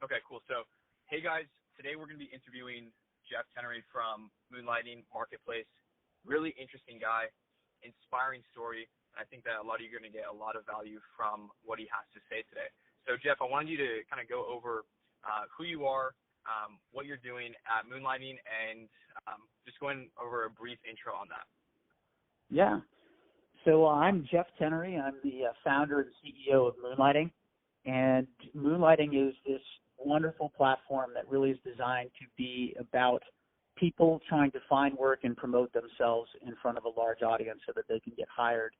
Okay, cool. So, hey guys, today we're going to be interviewing Jeff Tennery from Moonlighting Marketplace. Really interesting guy, inspiring story. And I think that a lot of you are going to get a lot of value from what he has to say today. So, Jeff, I wanted you to kind of go over who you are, what you're doing at Moonlighting, and just going over a brief intro on that. Yeah. So I'm Jeff Tennery. I'm the founder and CEO of Moonlighting. And Moonlighting is this wonderful platform that really is designed to be about people trying to find work and promote themselves in front of a large audience so that they can get hired.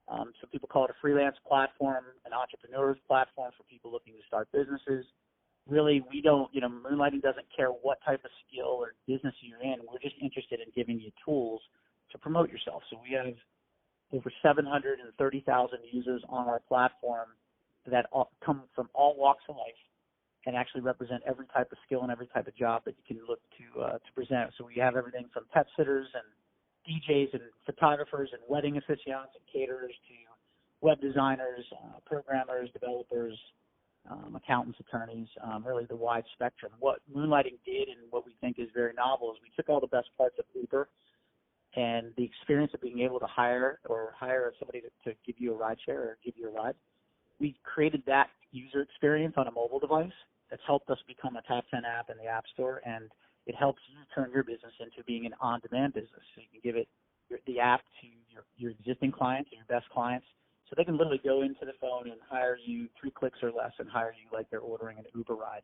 So people call it a freelance platform, an entrepreneur's platform for people looking to start businesses. Really, we don't, Moonlighting doesn't care what type of skill or business you're in. We're just interested in giving you tools to promote yourself. So we have over 730,000 users on our platform that come from all walks of life and actually represent every type of skill and every type of job that you can look to present. So we have everything from pet sitters and DJs and photographers and wedding aficionados and caterers to web designers, programmers, developers, accountants, attorneys, really the wide spectrum. What Moonlighting did and what we think is very novel is we took all the best parts of Uber and the experience of being able to hire somebody to give you a ride share or give you a ride. We created that user experience on a mobile device that's helped us become a top 10 app in the App Store, and it helps you turn your business into being an on-demand business. So you can give it the app to your existing clients, your best clients, so they can literally go into the phone and hire you 3 clicks or less and hire you like they're ordering an Uber ride.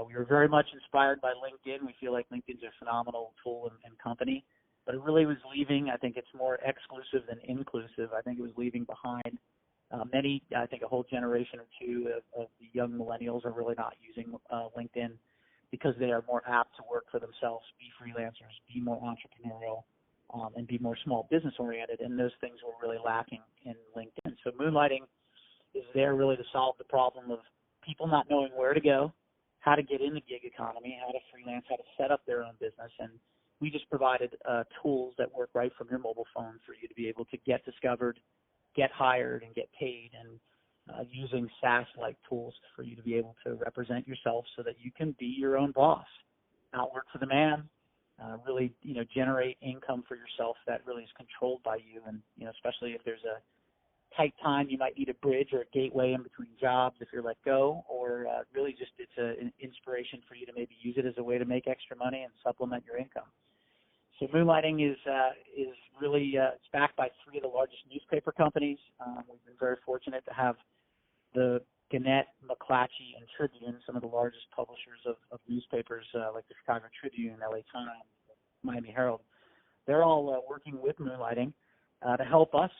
We were very much inspired by LinkedIn. We feel like LinkedIn's a phenomenal tool and company, but it really was leaving, I think it's more exclusive than inclusive. I think it was leaving behind I think a whole generation or two of the young millennials are really not using LinkedIn because they are more apt to work for themselves, be freelancers, be more entrepreneurial, and be more small business oriented. And those things were really lacking in LinkedIn. So Moonlighting is there really to solve the problem of people not knowing where to go, how to get in the gig economy, how to freelance, how to set up their own business. And we just provided tools that work right from your mobile phone for you to be able to get discovered, get hired, and get paid, and using SaaS-like tools for you to be able to represent yourself so that you can be your own boss, not work for the man, really, generate income for yourself that really is controlled by you. And, especially if there's a tight time, you might need a bridge or a gateway in between jobs if you're let go, or really just it's an inspiration for you to maybe use it as a way to make extra money and supplement your income. So Moonlighting is really it's backed by 3 of the largest newspaper companies. We've been very fortunate to have the Gannett, McClatchy, and Tribune, some of the largest publishers of newspapers like the Chicago Tribune, LA Times, Miami Herald. They're all working with Moonlighting to help us,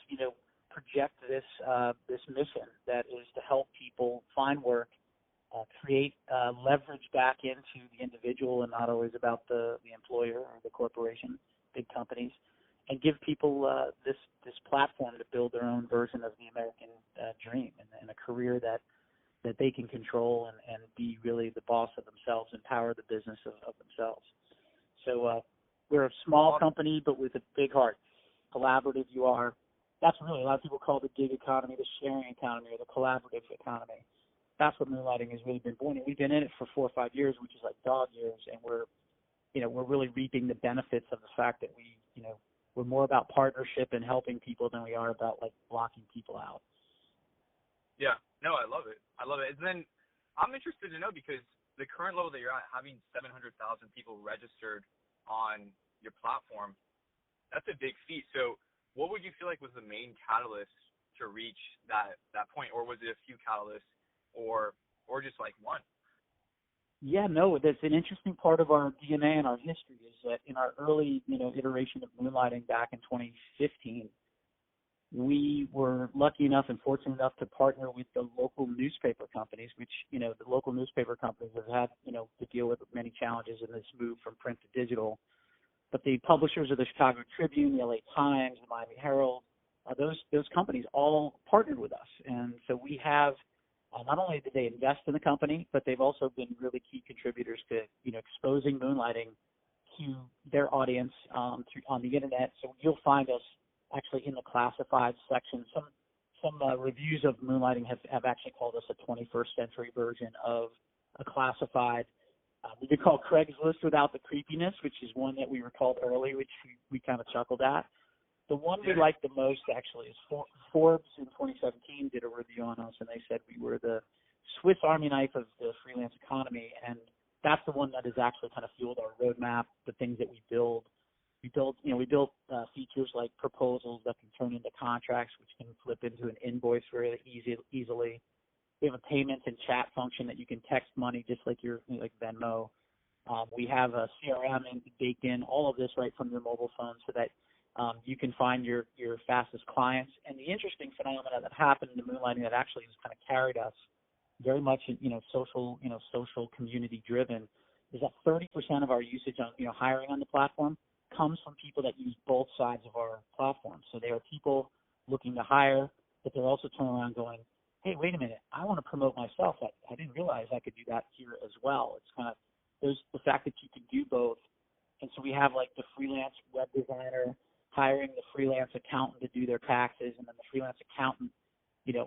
project this mission that is to help people find work, create leverage back into the individual and not always about the employer or the corporation, big companies, and give people this platform to build their own version of the American dream and a career that they can control and be really the boss of themselves, empower the business of themselves. So we're a small company, but with a big heart. Collaborative you are. That's really, a lot of people call it the gig economy, the sharing economy, or the collaborative economy. That's what Moonlighting has really been born. And we've been in it for 4 or 5 years, which is like dog years, and we're really reaping the benefits of the fact that we're more about partnership and helping people than we are about like blocking people out. Yeah, no, I love it. And then I'm interested to know, because the current level that you're at, having 700,000 people registered on your platform, that's a big feat. So what would you feel like was the main catalyst to reach that point, or was it a few catalysts? Or just like one? Yeah, no, that's an interesting part of our DNA and our history is that in our early, iteration of Moonlighting back in 2015, we were lucky enough and fortunate enough to partner with the local newspaper companies, which, the local newspaper companies have had, to deal with many challenges in this move from print to digital. But the publishers of the Chicago Tribune, the LA Times, the Miami Herald, those companies all partnered with us. And so we have not only did they invest in the company, but they've also been really key contributors to, exposing Moonlighting to their audience on the internet. So you'll find us actually in the classified section. Some reviews of Moonlighting have actually called us a 21st century version of a classified. We could call Craigslist without the creepiness, which is one that we were called early, which we kind of chuckled at. The one we liked the most, actually, is Forbes in 2017 did a review on us, and they said we were the Swiss Army knife of the freelance economy, and that's the one that has actually kind of fueled our roadmap, the things that we build. We built features like proposals that can turn into contracts, which can flip into an invoice very easily. We have a payments and chat function that you can text money just like like Venmo. We have a CRM baked in, all of this right from your mobile phone so that you can find your fastest clients. And the interesting phenomena that happened in the Moonlighting that actually has kind of carried us very much, social community driven, is that 30% of our usage on, hiring on the platform comes from people that use both sides of our platform. So they are people looking to hire, but they're also turning around going, hey, wait a minute, I want to promote myself. I didn't realize I could do that here as well. It's kind of, there's the fact that you can do both. And so we have like the freelance web designer hiring the freelance accountant to do their taxes, and then the freelance accountant,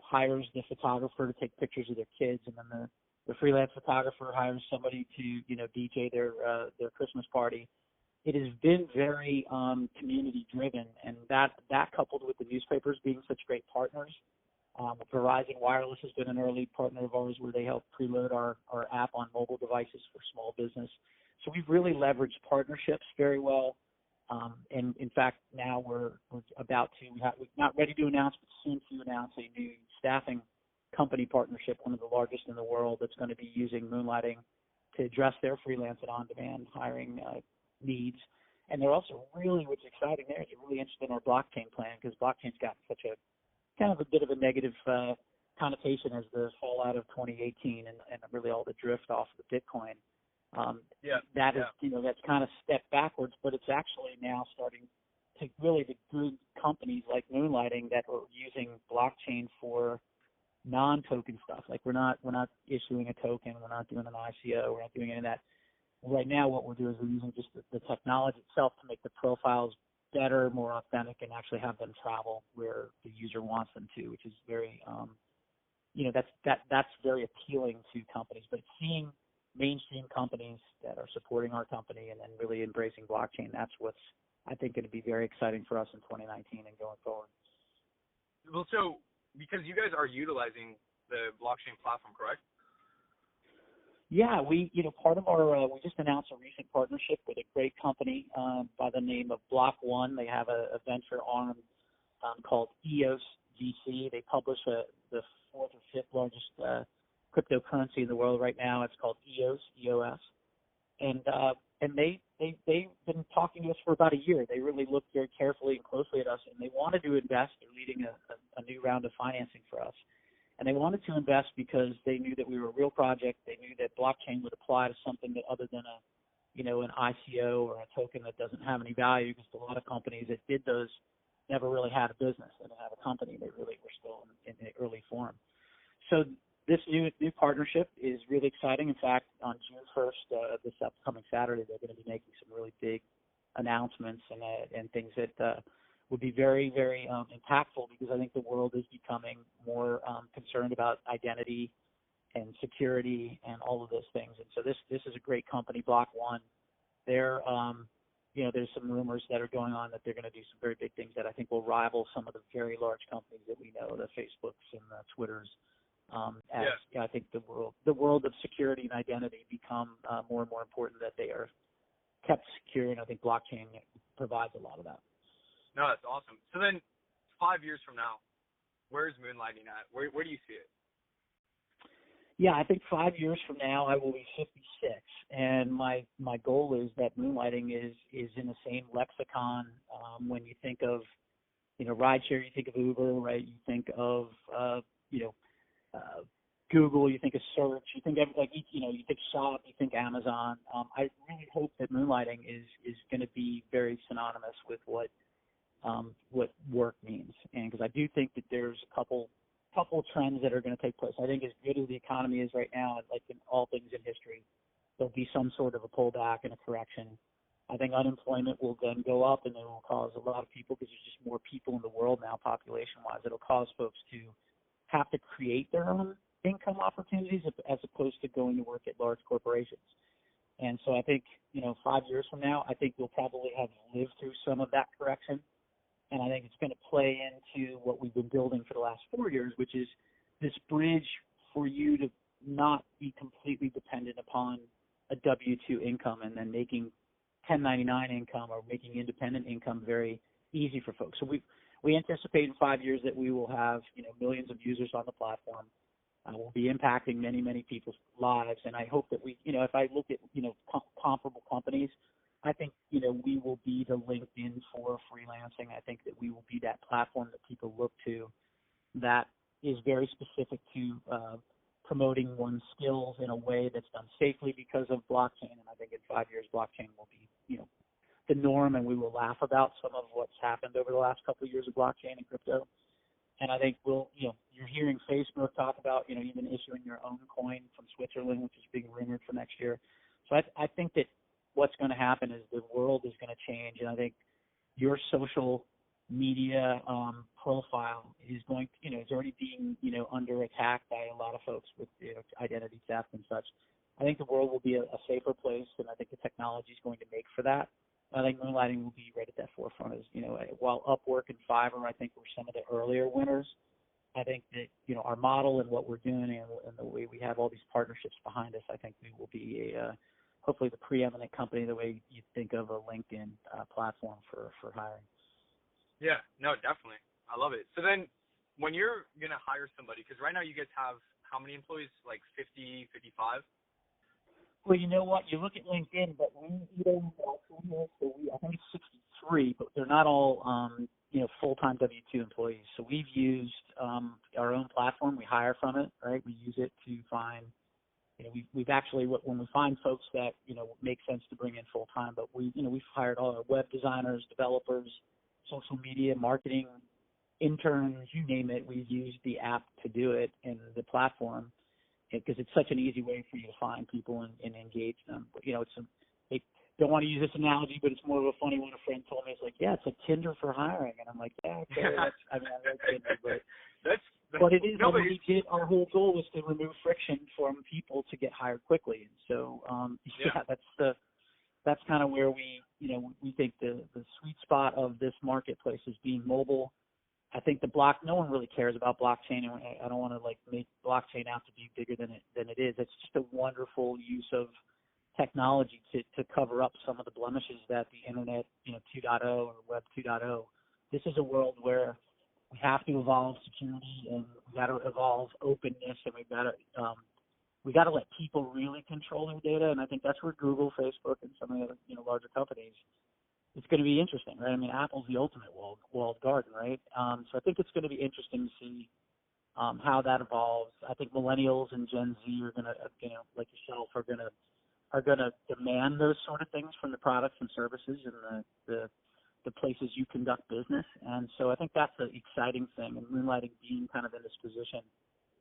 hires the photographer to take pictures of their kids, and then the freelance photographer hires somebody to, DJ their Christmas party. It has been very community driven, and that coupled with the newspapers being such great partners. Verizon Wireless has been an early partner of ours where they help preload our app on mobile devices for small business. So we've really leveraged partnerships very well. And in fact, now we're about to, we're not ready to announce, but soon to announce a new staffing company partnership, one of the largest in the world, that's going to be using Moonlighting to address their freelance and on-demand hiring needs. And they're also really, what's exciting there is they're really interested in our blockchain plan, because blockchain's got such a kind of a bit of a negative connotation as the fallout of 2018 and really all the drift off of the Bitcoin. That's kind of stepped backwards, but it's actually now starting to really the good companies like Moonlighting that are using blockchain for non-token stuff. Like we're not issuing a token, we're not doing an ICO, we're not doing any of that. Right now, what we're doing is we're using just the technology itself to make the profiles better, more authentic, and actually have them travel where the user wants them to, which is very, that's very appealing to companies. But seeing mainstream companies that are supporting our company and then really embracing blockchain, that's what's, I think, going to be very exciting for us in 2019 and going forward. Well, so because you guys are utilizing the blockchain platform, correct? Yeah, part of our, we just announced a recent partnership with a great company by the name of Block One. They have a venture arm called EOS GC. They publish the fourth or fifth largest cryptocurrency in the world right now. It's called EOS. And they've been talking to us for about a year. They really looked very carefully and closely at us, and they wanted to invest. They're leading a new round of financing for us. And they wanted to invest because they knew that we were a real project. They knew that blockchain would apply to something that other than an ICO or a token that doesn't have any value, because a lot of companies that did those never really had a business. They didn't have a company. They really were still in the early form. So this new partnership is really exciting. In fact, on June 1st, this upcoming Saturday, they're going to be making some really big announcements and things that would be very, very impactful, because I think the world is becoming more concerned about identity and security and all of those things. And so this is a great company, Block One. They're, there's some rumors that are going on that they're going to do some very big things that I think will rival some of the very large companies that we know, the Facebooks and the Twitters. I think the world of security and identity become more and more important, that they are kept secure, and I think blockchain provides a lot of that. No, that's awesome. So then 5 years from now, where's Moonlighting at? Where do you see it? Yeah, I think 5 years from now I will be 56, and my goal is that Moonlighting is in the same lexicon. When you think of rideshare, you think of Uber, right? You think of Google, you think of search, you think of you think shop, you think Amazon. I really hope that Moonlighting is going to be very synonymous with what work means, and because I do think that there's a couple trends that are going to take place. I think as good as the economy is right now, like in all things in history, there'll be some sort of a pullback and a correction. I think unemployment will then go up, and it will cause a lot of people, because there's just more people in the world now, population-wise. It'll cause folks to have to create their own income opportunities as opposed to going to work at large corporations. And so I think, 5 years from now, I think we'll probably have lived through some of that correction. And I think it's going to play into what we've been building for the last 4 years, which is this bridge for you to not be completely dependent upon a W-2 income and then making 1099 income or making independent income very easy for folks. So we anticipate in 5 years that we will have, millions of users on the platform. We'll be impacting many, many people's lives. And I hope that we, if I look at, comparable companies, I think, we will be the LinkedIn for freelancing. I think that we will be that platform that people look to that is very specific to promoting one's skills in a way that's done safely because of blockchain. And I think in 5 years, blockchain will be, the norm, and we will laugh about some of what's happened over the last couple of years of blockchain and crypto. And I think you're hearing Facebook talk about, even issuing your own coin from Switzerland, which is being rumored for next year. So I think that what's going to happen is the world is going to change. And I think your social media profile is going to, is already being, under attack by a lot of folks with identity theft and such. I think the world will be a safer place, and I think the technology is going to make for that. I think Moonlighting will be right at that forefront. As while Upwork and Fiverr, I think, were some of the earlier winners. I think that our model and what we're doing and the way we have all these partnerships behind us, I think we will be hopefully the preeminent company the way you think of a LinkedIn platform for hiring. Yeah, no, definitely. I love it. So then when you're going to hire somebody, because right now you guys have how many employees, like 50, 55? Well, you know what? You look at LinkedIn, but we don't so I think it's 63, but they're not all, full-time W-2 employees. So we've used our own platform. We hire from it, right? We use it to find, we've actually, when we find folks that, make sense to bring in full-time, but we've hired all our web designers, developers, social media, marketing, interns, you name it. We've used the app to do it and the platform, because it's such an easy way for you to find people and engage them. But, they don't want to use this analogy, but it's more of a funny one. A friend told me, it's like, yeah, it's like Tinder for hiring. And I'm like, yeah, okay. I like Tinder, but it is. Our whole goal was to remove friction from people to get hired quickly. And so, that's kind of where we think the sweet spot of this marketplace is being mobile. I think no one really cares about blockchain, and I don't want to make blockchain out to be bigger than it is. It's just a wonderful use of technology to cover up some of the blemishes that the internet, 2.0 or web 2.0. This is a world where we have to evolve security, and we got to evolve openness, and we got to let people really control their data. And I think that's where Google, Facebook, and some of the other larger companies, it's going to be interesting, right? I mean, Apple's the ultimate walled garden, right? So I think it's going to be interesting to see how that evolves. I think millennials and Gen Z are going to, like yourself, are going to demand those sort of things from the products and services and the places you conduct business. And so I think that's the exciting thing. And Moonlighting being kind of in this position,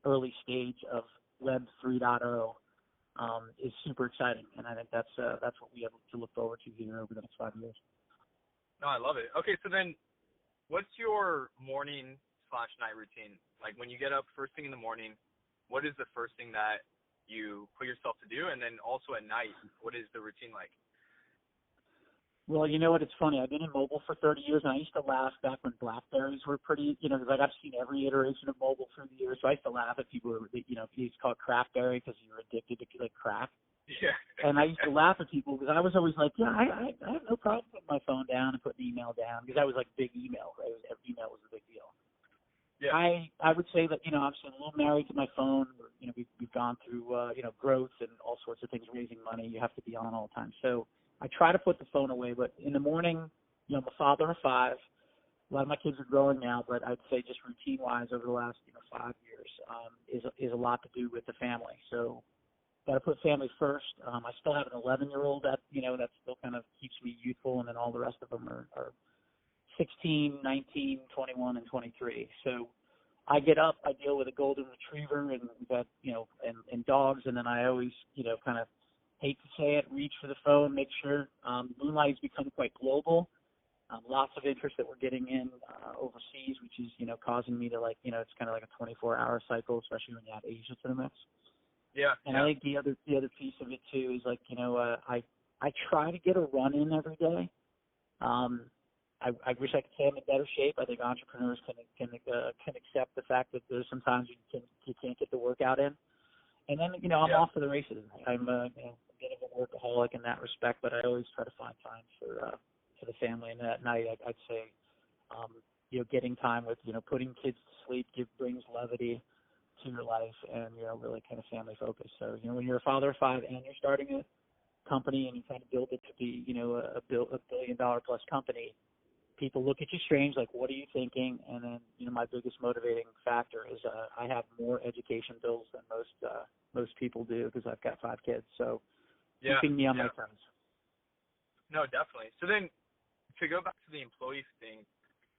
early stage of Web 3.0, is super exciting. And I think that's what we have to look forward to here over the next 5 years. No, I love it. Okay, so then what's your morning/night routine? Like when you get up first thing in the morning, what is the first thing that you put yourself to do? And then also at night, what is the routine like? Well, you know what? It's funny. I've been in mobile for 30 years, and I used to laugh back when BlackBerries were pretty, because I've seen every iteration of mobile through the years. So I used to laugh at people who, used to call it crackberry because you were addicted to crack. Yeah. And I used to laugh at people because I was always like, yeah, I have no problem putting my phone down and putting email down, because I was like big email, right? Email was a big deal. Yeah. I would say that, I'm still a little married to my phone. We've gone through, growth and all sorts of things, raising money. You have to be on all the time. So I try to put the phone away, but in the morning, I'm a father of 5. A lot of my kids are growing now, but I'd say just routine-wise over the last, 5 years, is a lot to do with the family. So got to put family first. I still have an 11-year-old that still kind of keeps me youthful, and then all the rest of them are 16, 19, 21, and 23. So I get up, I deal with a golden retriever, and we've got, and dogs, and then I always, kind of hate to say it, reach for the phone, make sure Moonlight has become quite global. Lots of interest that we're getting in overseas, which is, causing me to it's kind of like a 24-hour cycle, especially when you add Asia to the mix. Yeah. And I think the other piece of it too is I try to get a run in every day. I wish I could say I'm in better shape. I think entrepreneurs can accept the fact that there's sometimes you can't get the workout in. And then I'm off to the races. I'm a bit of a workaholic in that respect, but I always try to find time for the family. And at night, I'd say getting time with putting kids to sleep brings levity to your life and really kind of family focused. So when you're a father of 5 and you're starting a company and you kind of build it to be a $1 billion plus company, people look at you strange, like, what are you thinking? And then, my biggest motivating factor is I have more education bills than most people do because I've got 5 kids. So keeping me on my toes. No, definitely. So then to go back to the employee thing,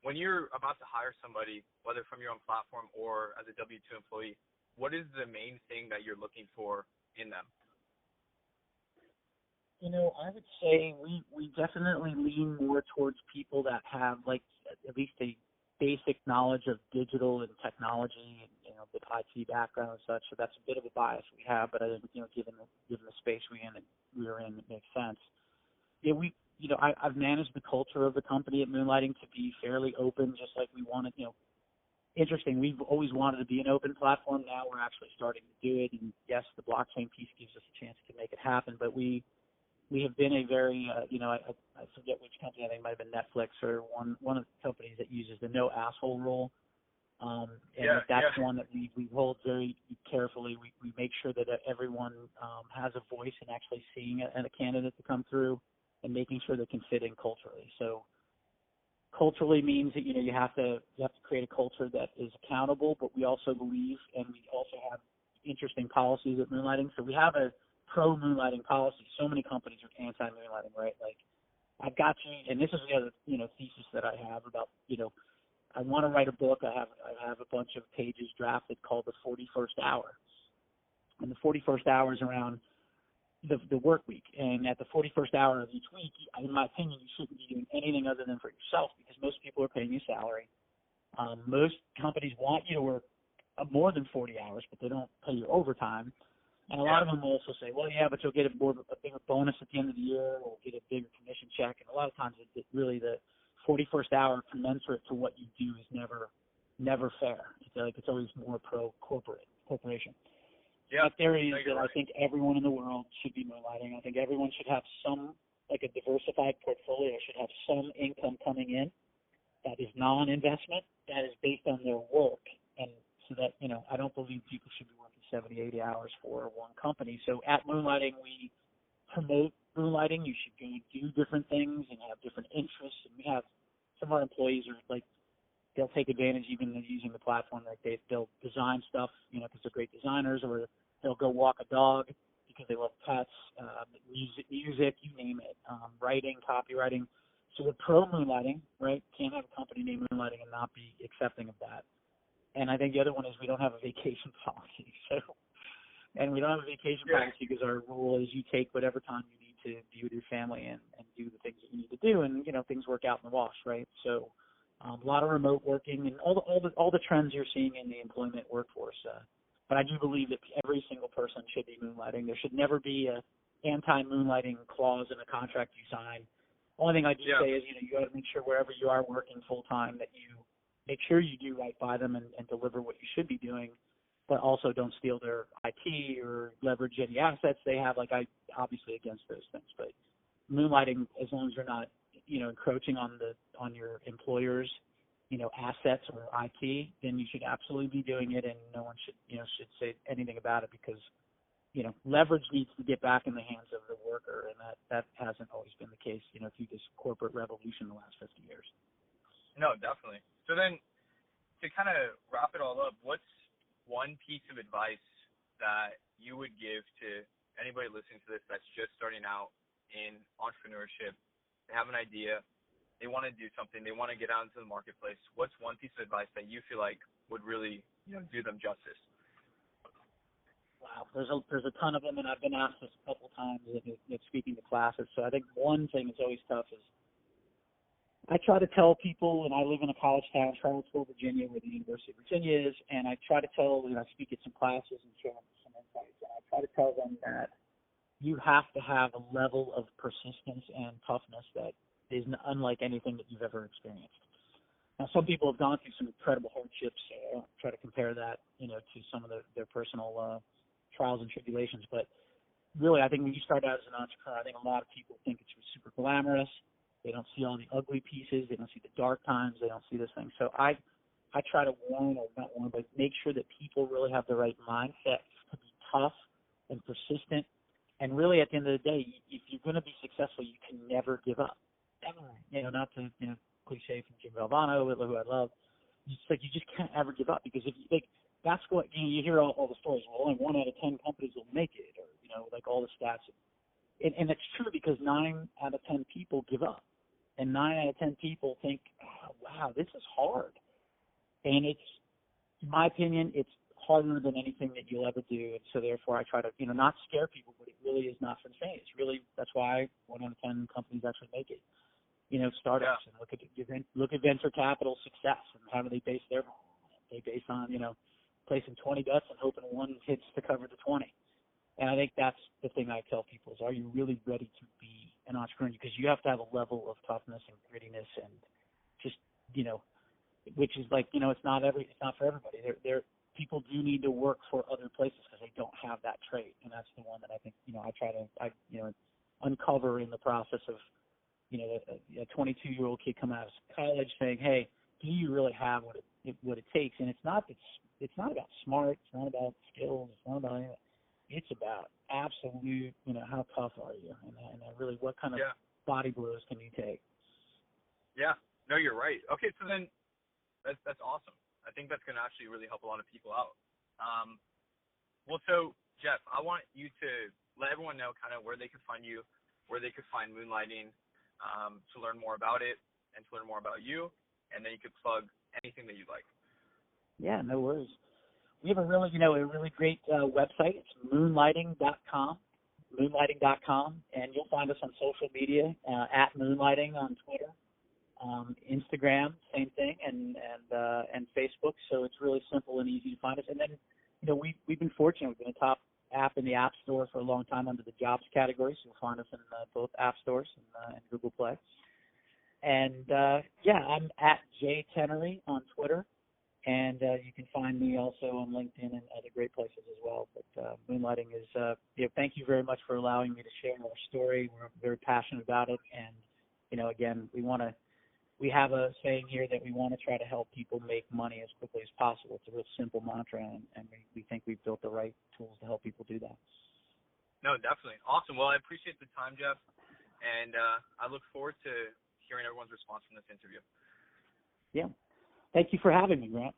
when you're about to hire somebody, whether from your own platform or as a W-2 employee, what is the main thing that you're looking for in them? I would say we definitely lean more towards people that have at least a basic knowledge of digital and technology and the IT background and such. So that's a bit of a bias we have, but I think given the space we're in, it makes sense. I've managed the culture of the company at Moonlighting to be fairly open, just like we wanted. Interesting. We've always wanted to be an open platform. Now we're actually starting to do it, and yes, the blockchain piece gives us a chance to make it happen, but we have been a very, I forget which company, I think it might have been Netflix or one of the companies that uses the no asshole rule. That's one that we hold very carefully. We make sure that everyone has a voice in actually seeing a candidate to come through and making sure they can fit in culturally. So culturally means that, you have to create a culture that is accountable, but we also believe, and we also have interesting policies at Moonlighting. So we have a pro-moonlighting policy. So many companies are anti-moonlighting, right? Like, I've got you, and this is the other, thesis that I have about, I want to write a book. I have a bunch of pages drafted called The 41st Hour. And the 41st hour is around the work week. And at the 41st hour of each week, in my opinion, you shouldn't be doing anything other than for yourself because most people are paying you salary. Most companies want you to work more than 40 hours, but they don't pay you overtime. And a lot of them will also say, well, yeah, but you'll get a bigger bonus at the end of the year, or get a bigger commission check. And a lot of times, really the 41st hour commensurate to what you do is never fair. It's always more corporation. Yeah, my theory is that I think everyone in the world should be moonlighting. I think everyone should have a diversified portfolio, should have some income coming in that is non-investment, that is based on their work. And so that, I don't believe people should be working 70, 80 hours for one company. So at Moonlighting, we promote moonlighting. You should go do different things and have different interests. And we have some of our employees are they'll take advantage even of using the platform. They'll design stuff, because they're great designers, or they'll go walk a dog because they love pets, music, you name it, writing, copywriting. So we're pro-moonlighting, right? Can't have a company named Moonlighting and not be accepting of that. And I think the other one is we don't have a vacation policy. And we don't have a vacation policy because our rule is you take whatever time you need to be with your family and do the things that you need to do, and things work out in the wash, right? So a lot of remote working and all the trends you're seeing in the employment workforce. But I do believe that every single person should be moonlighting. There should never be a anti-moonlighting clause in a contract you sign. Only thing I do say is, you got to make sure wherever you are working full time that you make sure you do right by them and deliver what you should be doing, but also don't steal their IP or leverage any assets they have. I obviously against those things, but moonlighting, as long as you're not, encroaching on your employer's, assets or IP, then you should absolutely be doing it, and no one should say anything about it because, leverage needs to get back in the hands of the worker, and that hasn't always been the case, through this corporate revolution the last 50 years. No, definitely. So then, to kind of wrap it all up, what's one piece of advice that you would give to anybody listening to this that's just starting out in entrepreneurship? They have an idea, they want to do something, they want to get out into the marketplace. What's one piece of advice that you feel like would really, do them justice? Wow, there's a ton of them, and I've been asked this a couple times at speaking to classes. So I think one thing that's always tough is I try to tell people, and I live in a college town, Charlottesville, Virginia, where the University of Virginia is, and I try to tell, I speak at some classes and share some insights, and I try to tell them that you have to have a level of persistence and toughness that is unlike anything that you've ever experienced. Now, some people have gone through some incredible hardships. So I don't try to compare that, to some of their personal trials and tribulations. But really, I think when you start out as an entrepreneur, I think a lot of people think it's super glamorous. They don't see all the ugly pieces. They don't see the dark times. They don't see this thing. So I try to warn, or not warn, but make sure that people really have the right mindset to be tough and persistent. And really, at the end of the day, if you're going to be successful, you can never give up. Ever. Not to, cliche from Jim Valvano, who I love. It's like you just can't ever give up, because if you that's what you hear all the stories. Well, only 1 out of 10 companies will make it, or all the stats. And it's true, because 9 out of 10 people give up, and 9 out of 10 people think, oh, wow, this is hard. And it's, in my opinion, it's harder than anything that you'll ever do. And so therefore I try to, not scare people, but it really is not for the faint. It's really, that's why 1 out of 10 companies actually make it. Startups, and look at venture capital success, and how do they base their model on it? They base on, placing 20 bets and hoping one hits to cover the 20. And I think that's the thing I tell people is, are you really ready to be an entrepreneur? Because you have to have a level of toughness and grittiness, and just, which is like, it's not for everybody. People do need to work for other places because they don't have that trait. And that's the one that I think, I try to uncover in the process of, a 22-year-old kid coming out of college saying, hey, do you really have what it takes? And it's not about smart, it's not about skills, it's not about anything. It's about absolute, how tough are you, and really what kind of body blows can you take? Yeah, no, you're right. Okay, so then that's awesome. I think that's going to actually really help a lot of people out. Well, so Jeff, I want you to let everyone know kind of where they could find you, where they could find Moonlighting, to learn more about it and to learn more about you, and then you could plug anything that you'd like. Yeah, no worries. We have a really great website. It's moonlighting.com, and you'll find us on social media, at Moonlighting on Twitter, Instagram, same thing, and Facebook. So it's really simple and easy to find us. And then, we've been fortunate. We've been a top app in the App Store for a long time under the jobs category. So you'll find us in both app stores and Google Play. And I'm at Tennery on Twitter. And you can find me also on LinkedIn and other great places as well. But Moonlighting is, thank you very much for allowing me to share our story. We're very passionate about it. And, again, we have a saying here that we want to try to help people make money as quickly as possible. It's a real simple mantra, and we think we've built the right tools to help people do that. No, definitely. Awesome. Well, I appreciate the time, Jeff. And I look forward to hearing everyone's response from this interview. Yeah. Thank you for having me, Grant.